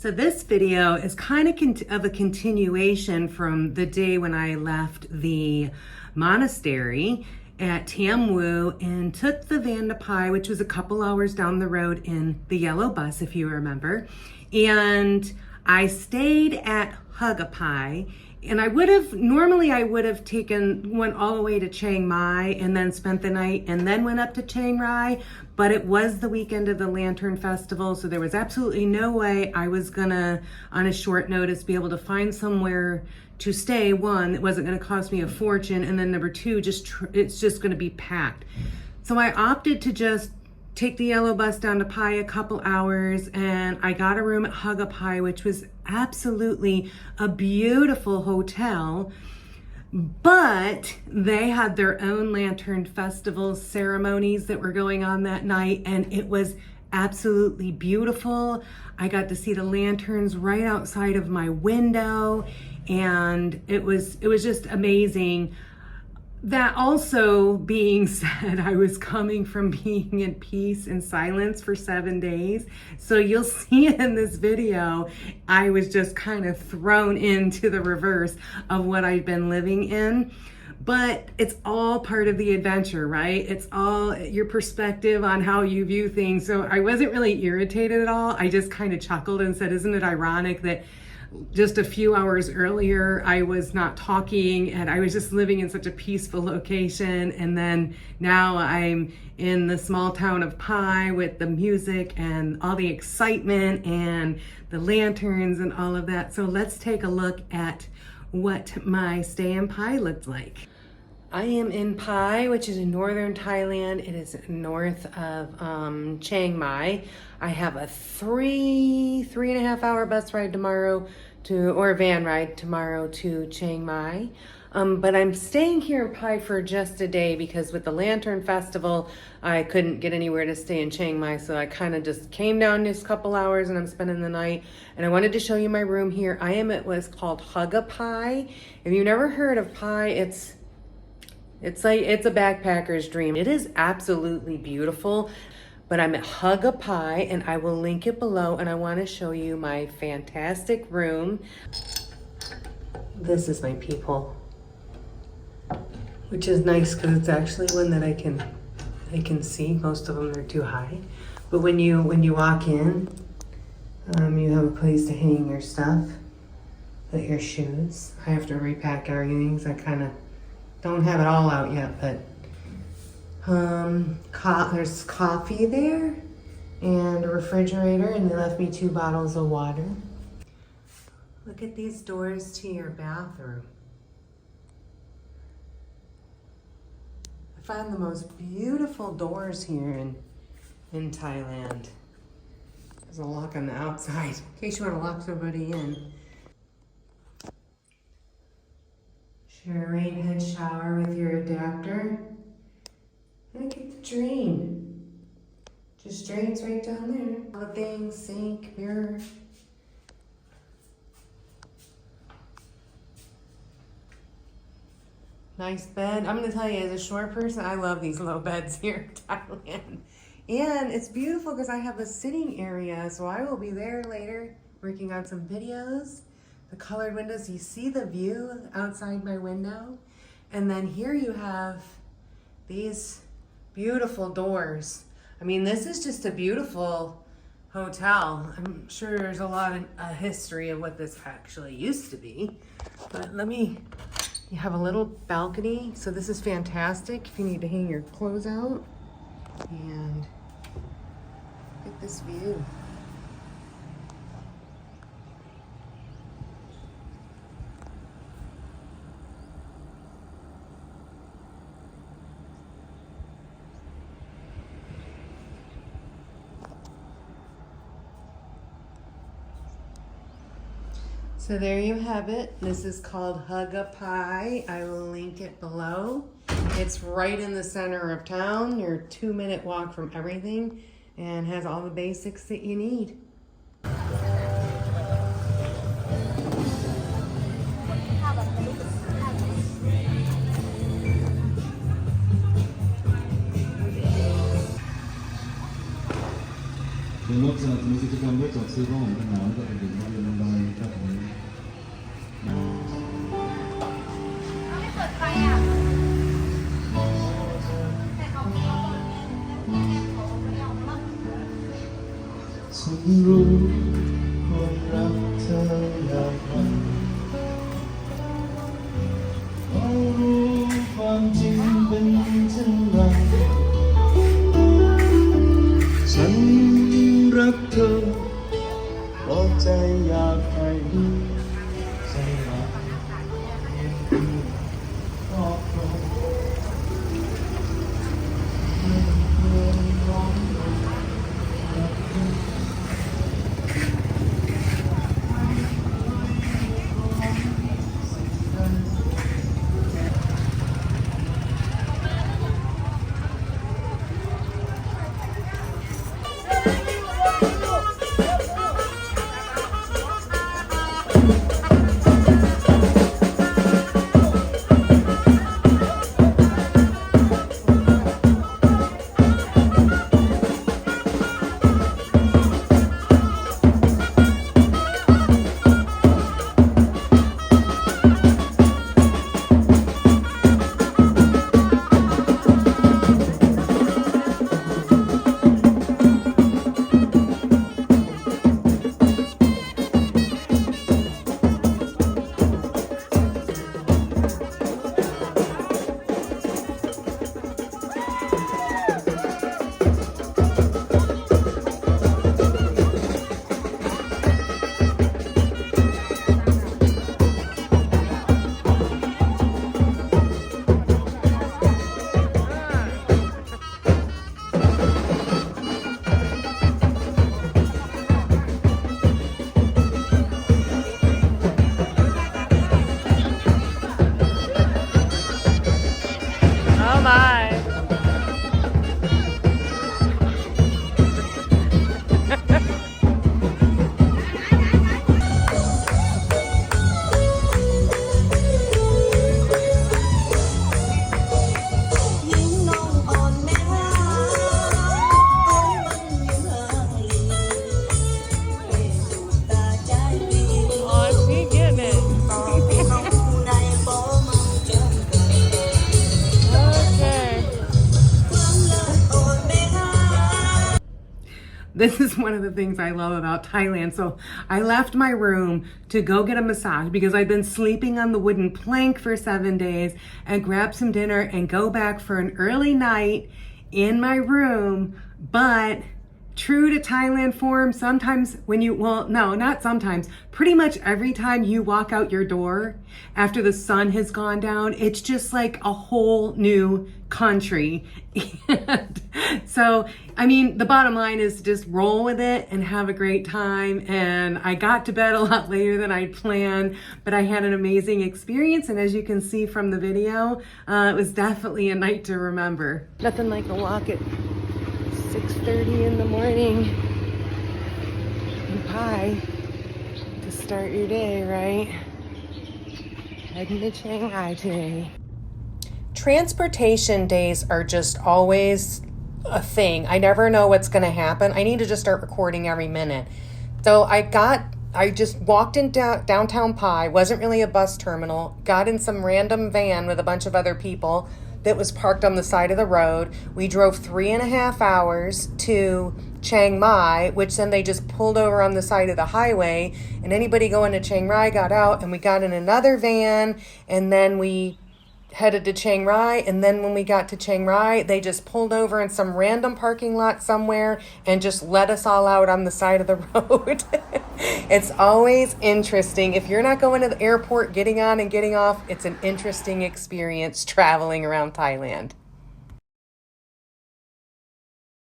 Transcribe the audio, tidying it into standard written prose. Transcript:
So this video is kind of a continuation from the day when I left the monastery at Tam Wu and took the van to Pai, which was a couple hours down the road in the yellow bus, if you remember. And I stayed at Hugga Pai, and normally I would have went all the way to Chiang Mai and then spent the night and then went up to Chiang Rai, but it was the weekend of the Lantern Festival, so there was absolutely no way I was gonna, on a short notice, be able to find somewhere to stay. One, it wasn't gonna cost me a fortune, and then number two, it's just gonna be packed. So I opted to just take the yellow bus down to Pai a couple hours, and I got a room at Hugga Pai, which was absolutely a beautiful hotel, but they had their own Lantern Festival ceremonies that were going on that night, and it was absolutely beautiful. I got to see the lanterns right outside of my window, and it was just amazing. That also being said, I was coming from being in peace and silence for 7 days. So you'll see in this video, I was just kind of thrown into the reverse of what I'd been living in. But it's all part of the adventure, right? It's all your perspective on how you view things. So I wasn't really irritated at all. I just kind of chuckled and said, isn't it ironic that just a few hours earlier, I was not talking and I was just living in such a peaceful location. And then now I'm in the small town of Pai with the music and all the excitement and the lanterns and all of that. So let's take a look at what my stay in Pai looked like. I am in Pai, which is in northern Thailand. It is north of Chiang Mai. I have a three and a half hour bus ride tomorrow or van ride tomorrow to Chiang Mai. But I'm staying here in Pai for just a day because with the Lantern Festival, I couldn't get anywhere to stay in Chiang Mai. So I kind of just came down this couple hours and I'm spending the night. And I wanted to show you my room here. I am at what's called Hugga Pai. If you've never heard of Pai, it's a backpacker's dream. It is absolutely beautiful, but I'm at Hugga Pai and I will link it below, and I want to show you my fantastic room. This is my peephole, which is nice because it's actually one that I can see. Most of them are too high, but when you walk in, you have a place to hang your stuff, put your shoes. I have to repack everything, so I kind of don't have it all out yet, but there's coffee there and a refrigerator, and they left me 2 bottles of water. Look at these doors to your bathroom. I found the most beautiful doors here in Thailand. There's a lock on the outside in case you want to lock somebody in. Share a rain head shower with your adapter. Look at the drain. Just drains right down there. All the things, sink, mirror. Nice bed. I'm gonna tell you, as a short person, I love these low beds here in Thailand. And it's beautiful because I have a sitting area, so I will be there later working on some videos. The colored windows, you see the view outside my window. And then here you have these beautiful doors. I mean, this is just a beautiful hotel. I'm sure there's a lot of history of what this actually used to be. But you have a little balcony. So this is fantastic if you need to hang your clothes out. And look at this view. So there you have it. This is called Hugga Pai. I will link it below. It's right in the center of town. You're a 2-minute walk from everything and has all the basics that you need. Hello. บสนับสนุนกิจกรรมรถจอดซื้อของกันหนาวก็เป็นเด็กนักเรียนโรงเรียนครับผม ไม่เปิดไฟอ่ะแต่เขาไม่เอาเขาไม่เอามา ฉันรู้คนรักเธออยากฟังเขารู้ความจริงเป็นเช่นไรฉันรักเธอเพราะใจอยากให้ใจรักครอบครองไม่เคยร้องรักเธอ This is one of the things I love about Thailand. So I left my room to go get a massage because I'd been sleeping on the wooden plank for 7 days and grab some dinner and go back for an early night in my room. But true to Thailand form, sometimes when you, well, no, not sometimes, pretty much every time you walk out your door after the sun has gone down, it's just like a whole new country. And so, I mean, the bottom line is just roll with it and have a great time. And I got to bed a lot later than I'd planned, but I had an amazing experience. And as you can see from the video, it was definitely a night to remember. Nothing like a walk at 6:30 in the morning in Pai to start your day, right? Heading to Chiang Rai today. Transportation days are just always a thing. I never know what's going to happen. I need to just start recording every minute. So I just walked in downtown Pai, wasn't really a bus terminal, got in some random van with a bunch of other people that was parked on the side of the road. We drove 3.5 hours to Chiang Mai, which then they just pulled over on the side of the highway, and anybody going to Chiang Rai got out, and we got in another van, and then we headed to Chiang Rai. And then when we got to Chiang Rai, they just pulled over in some random parking lot somewhere and just let us all out on the side of the road. It's always interesting. If you're not going to the airport, getting on and getting off, it's an interesting experience traveling around Thailand.